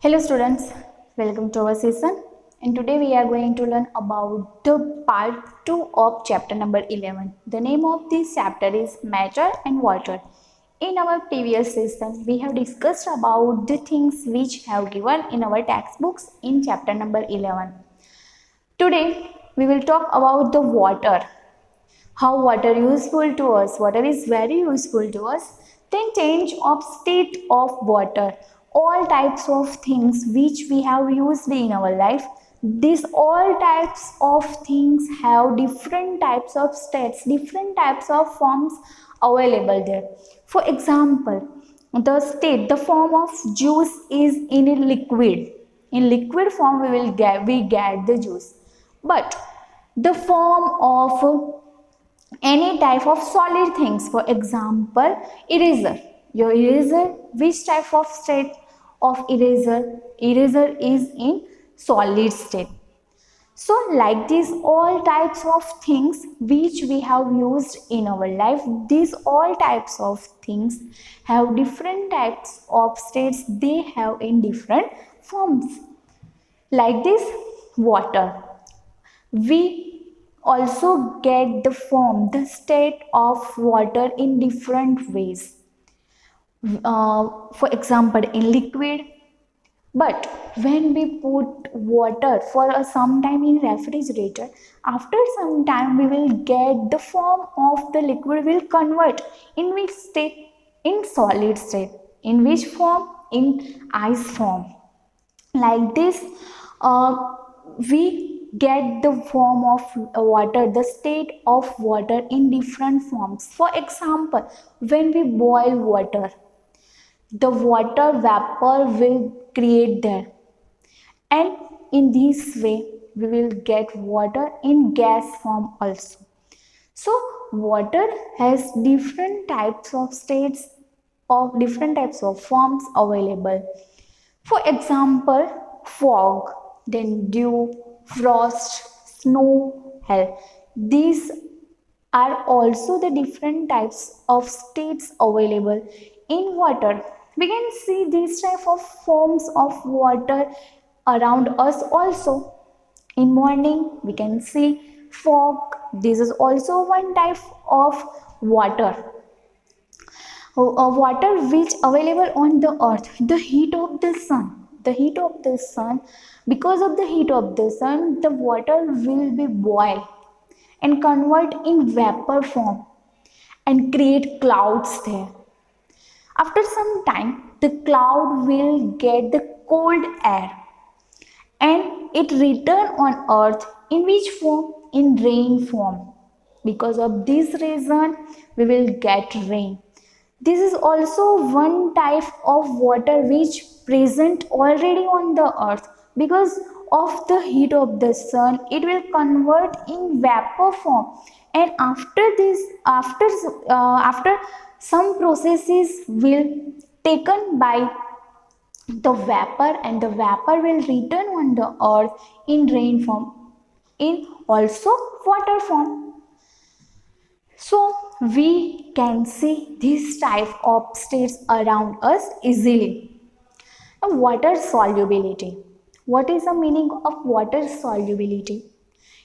Hello students, welcome to our session, and today we are going to learn about the part 2 of chapter number 11. The name of this chapter is Matter and Water. In our previous session, we have discussed about the things which have given in our textbooks in chapter number 11. Today we will talk about the water. How water useful to us, water is very useful to us. Then change of state of water, all types of things which we have used in our life. These all types of things have different types of states, different types of forms available there. For example, the form of juice is in a liquid. In liquid form we get the juice, but the form of any type of solid things, for example eraser, your eraser, which type of state of eraser is in solid state. So like these all types of things which we have used in our life, these all types of things have different types of states, they have in different forms. Like this water, we also get the form, the state of water in different ways. For example, in liquid. But when we put water for some time in refrigerator, after some time we will get the form of the liquid will convert in which state? In solid state. In which form? In ice form. Like this, we get the form of water, the state of water in different forms. For example, when we boil water, the water vapor will create there, and in this way we will get water in gas form also. So water has different types of states, of different types of forms available. For example, fog, then dew, frost, snow, hail. These are also the different types of states available in water. We can see these type of forms of water around us also. In morning, we can see fog. This is also one type of water. Water which available on the earth, the heat of the sun, because of the heat of the sun, the water will be boiled and convert in vapor form and create clouds there. After some time, the cloud will get the cold air and it return on earth in which form? In rain form. Because of this reason, we will get rain. This is also one type of water which present already on the earth. Because of the heat of the sun, it will convert in vapor form, and after some processes will taken by the vapor, and the vapor will return on the earth in rain form, in also water form. So we can see this type of states around us easily. Now, water solubility. What is the meaning of water solubility?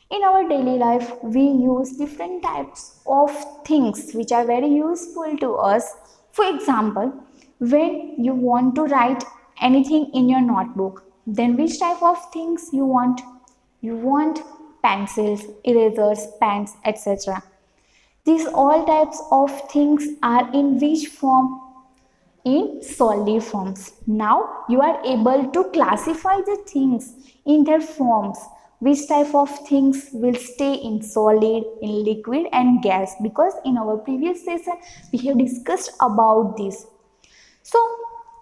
In our daily life, we use different types of things which are very useful to us. For example, when you want to write anything in your notebook, then which type of things you want? You want pencils, erasers, pens, etc. These all types of things are in which form? In solid forms. Now you are able to classify the things in their forms. Which type of things will stay in solid, in liquid and gas, because in our previous session we have discussed about this. So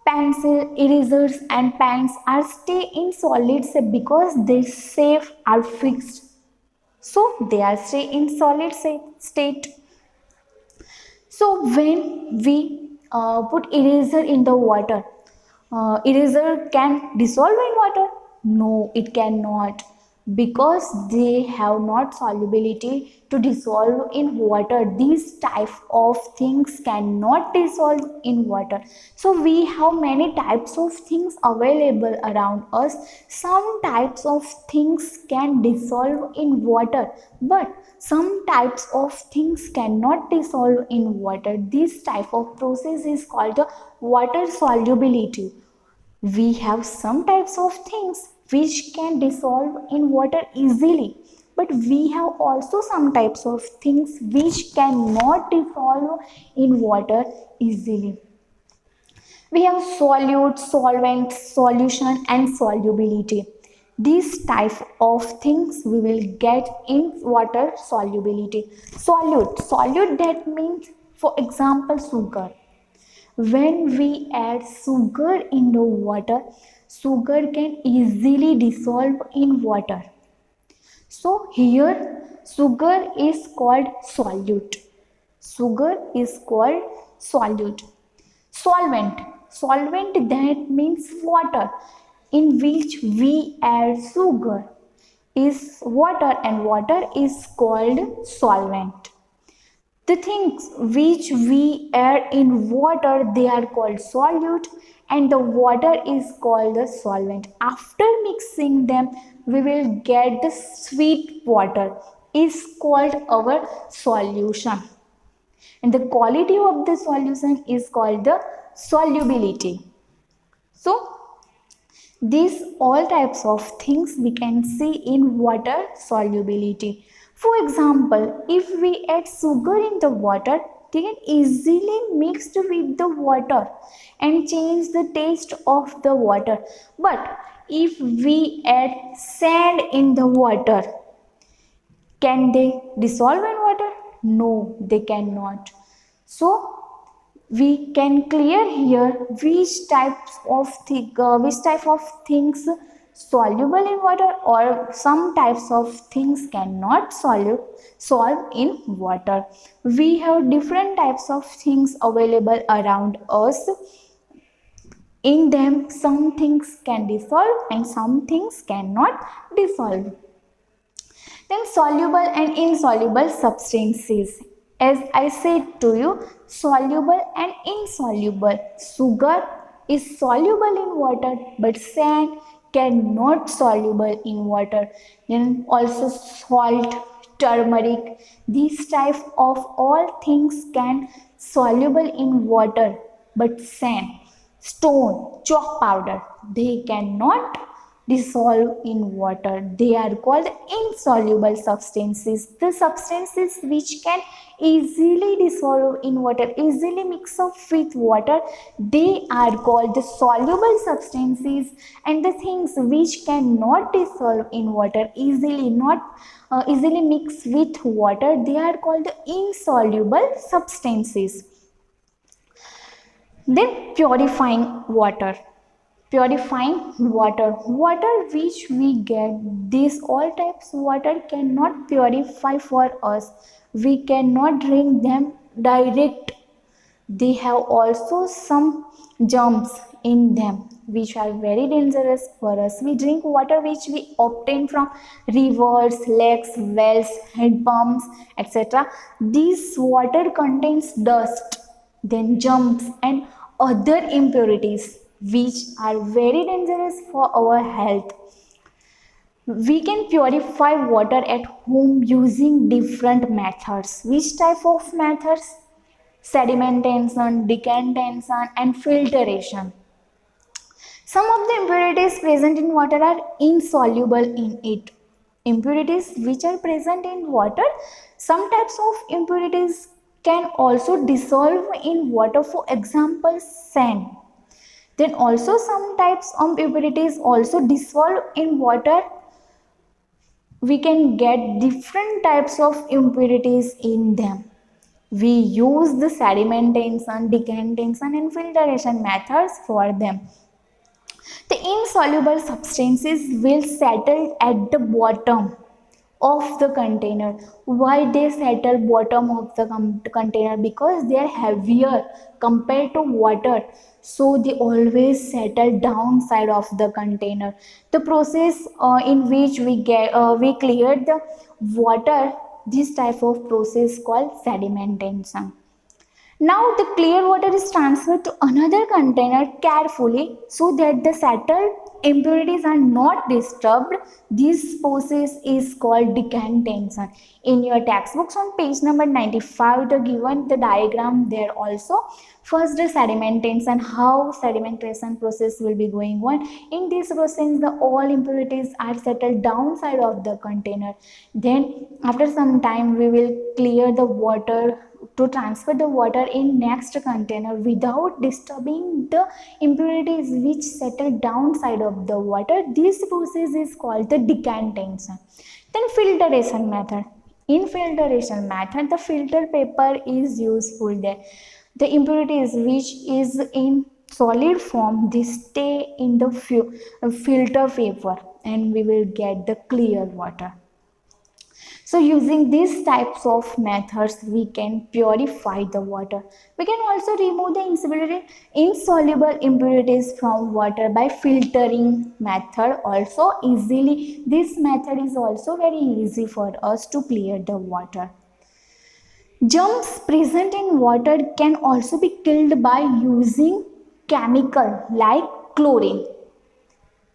pencil, erasers and pens are stay in solid shape because their shape are fixed. So they are stay in solid state. So when we put eraser in the water, eraser can dissolve in water? No, it cannot. because they have not solubility to dissolve in water. These type of things cannot dissolve in water. So we have many types of things available around us. Some types of things can dissolve in water, but some types of things cannot dissolve in water. This type of process is called the water solubility. We have some types of things which can dissolve in water easily, but we have also some types of things which cannot dissolve in water easily. We have solute, solvent, solution and solubility. These type of things we will get in water solubility. Solute that means, for example, sugar. When we add sugar in the water, sugar can easily dissolve in water. So here sugar is called solute. Sugar is called solute. Solvent that means water in which we add sugar is water, and water is called solvent. The things which we add in water, they are called solute, and the water is called the solvent. After mixing them, we will get the sweet water is called our solution. And the quality of the solution is called the solubility. So these all types of things we can see in water solubility. For example, if we add sugar in the water, they can easily mixed with the water and change the taste of the water. But if we add sand in the water, can they dissolve in water? No, they cannot. So we can clear here which type of things soluble in water, or some types of things cannot solve in water. We have different types of things available around us. In them, some things can dissolve and some things cannot dissolve. Then soluble and insoluble substances. As I said to you, soluble and insoluble. Sugar is soluble in water, but sand cannot soluble in water. Then also salt, turmeric, these type of all things can soluble in water, but sand, stone, chalk powder, they cannot dissolve in water. They are called insoluble substances. The substances which can easily dissolve in water, easily mix up with water, they are called the soluble substances. And the things which cannot dissolve in water, easily mix with water, they are called the insoluble substances. Then purifying water. Water which we get, these all types water cannot purify for us. We cannot drink them direct. They have also some germs in them which are very dangerous for us. We drink water which we obtain from rivers, lakes, wells, hand pumps, etc. This water contains dust, then germs and other impurities which are very dangerous for our health. We can purify water at home using different methods. Which type of methods? Sedimentation, decantation and filtration. Some of the impurities present in water are insoluble in it. Impurities which are present in water, some types of impurities can also dissolve in water, for example sand. Then also some types of impurities also dissolve in water. We can get different types of impurities in them. We use the sedimentation, decantation and filtration methods for them. The insoluble substances will settle at the bottom of the container. Why they settle bottom of the container? Because they are heavier compared to water, so they always settle downside of the container. The process in which we cleared the water, this type of process called sedimentation. Now the clear water is transferred to another container carefully so that the settled impurities are not disturbed. This process is called decantation. In your textbooks on page number 95, the given the diagram there also. First, the sedimentation, how sedimentation process will be going on. In this process, the all impurities are settled downside of the container. Then after some time, we will clear the water to transfer the water in next container without disturbing the impurities which settle downside of the water. This process is called the decantation. Then filtration method. In filtration method, the filter paper is useful there. The impurities which is in solid form, they stay in the filter paper and we will get the clear water. So using these types of methods, we can purify the water. We can also remove the insoluble impurities from water by filtering method also easily. This method is also very easy for us to clear the water. Germs present in water can also be killed by using chemical like chlorine.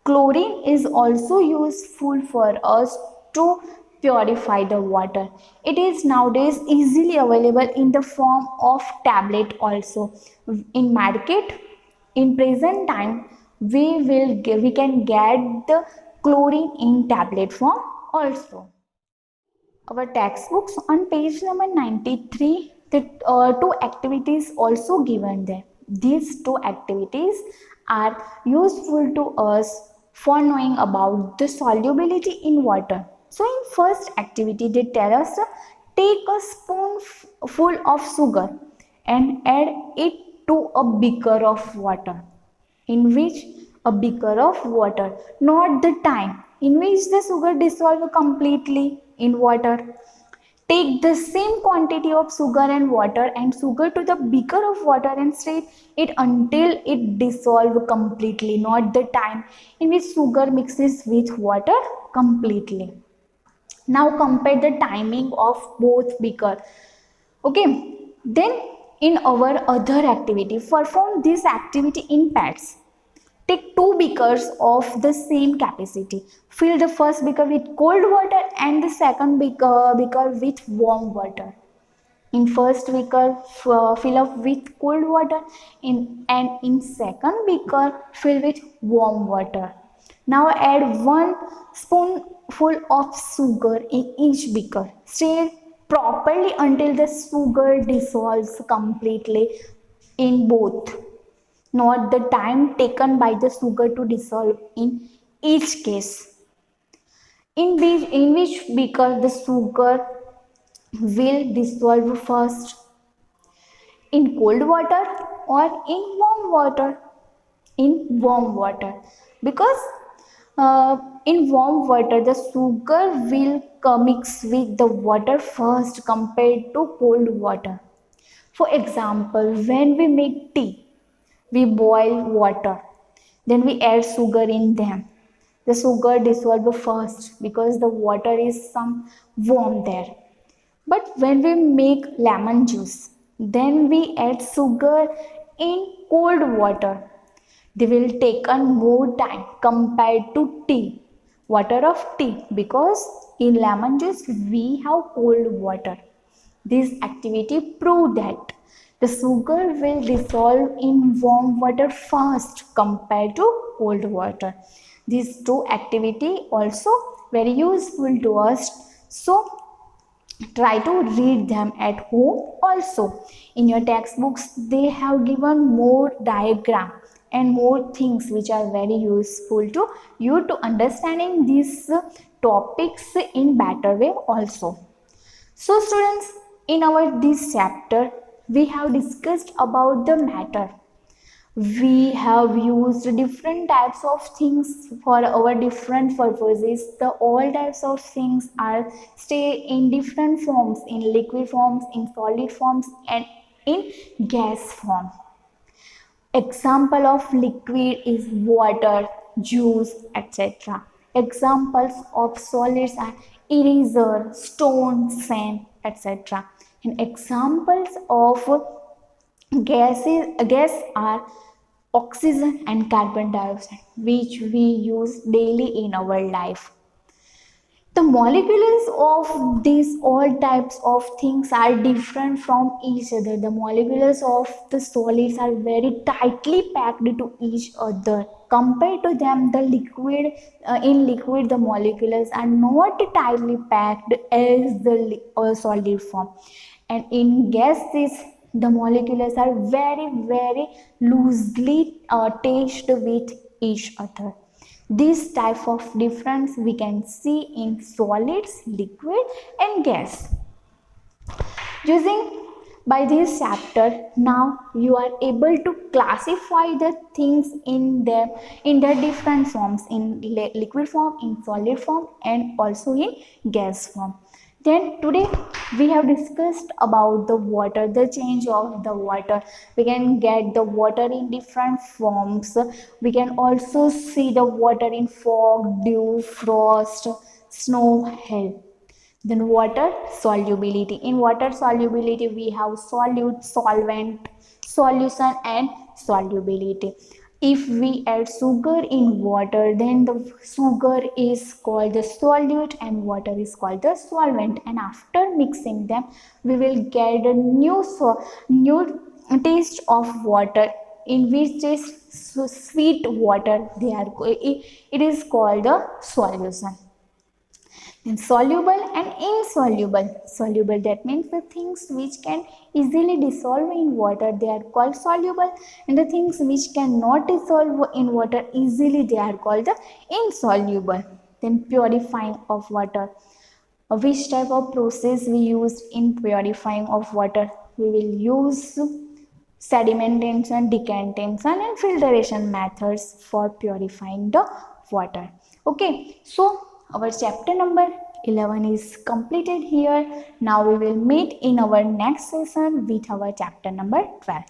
Chlorine is also useful for us to purify the water. It is nowadays easily available in the form of tablet also. In market, in present time, we can get the chlorine in tablet form also. Our textbooks on page number 93, the two activities also given there. These two activities are useful to us for knowing about the solubility in water. So in first activity, they tell us to take a spoonful of sugar and add it to a beaker of water. In which a beaker of water, not the time in which the sugar dissolve completely in water. Take the same quantity of sugar and water and sugar to the beaker of water and stir it until it dissolve completely, not the time in which sugar mixes with water completely. Now compare the timing of both beaker. Okay, then in our other activity, perform this activity in pairs. Take two beakers of the same capacity. Fill the first beaker with cold water and the second beaker with warm water. In first beaker, fill up with cold water and in second beaker, fill with warm water. Now add 1 spoonful of sugar in each beaker. Stir properly until the sugar dissolves completely in both, not the time taken by the sugar to dissolve in each case. In which beaker the sugar will dissolve first, in cold water or in warm water? In warm water, because in warm water the sugar will mix with the water first compared to cold water. For example, when we make tea, we boil water, then we add sugar in them. The sugar dissolve first because the water is some warm there. But when we make lemon juice, then we add sugar in cold water. They will take on more time compared to tea, water of tea, because in lemon juice we have cold water. This activity proves that the sugar will dissolve in warm water fast compared to cold water. These two activity also very useful to us. So try to read them at home also. In your textbooks they have given more diagram and more things which are very useful to you to understanding these topics in better way also. So students, in our this chapter we have discussed about the matter. We have used different types of things for our different purposes. The all types of things are stay in different forms, in liquid forms, in solid forms, and in gas form. Example of liquid is water, juice, etc. Examples of solids are eraser, stone, sand, etc. And examples of gas are oxygen and carbon dioxide, which we use daily in our life. The molecules of these all types of things are different from each other. The molecules of the solids are very tightly packed to each other. Compared to them, the liquid in liquid the molecules are not tightly packed as the solid form, and in gases the molecules are very loosely attached with each other. This type of difference we can see in solids, liquid, and gas. Using by this chapter, now you are able to classify the things in their different forms, in liquid form, in solid form, and also in gas form. Then today we have discussed about the water, the change of the water. We can get the water in different forms. We can also see the water in fog, dew, frost, snow, hail. Then water solubility. In water solubility, we have solute, solvent, solution, and solubility. If we add sugar in water, then the sugar is called the solute and water is called the solvent. And after mixing them, we will get a new taste of water, in which is sweet water. It is called the solution. Then soluble and insoluble. Soluble, that means the things which can easily dissolve in water, they are called soluble, and the things which cannot dissolve in water easily, they are called the insoluble. Then purifying of water. Which type of process we use in purifying of water? We will use sedimentation, decantation, and filtration methods for purifying the water. Okay, so our chapter number 11 is completed here. Now we will meet in our next session with our chapter number 12.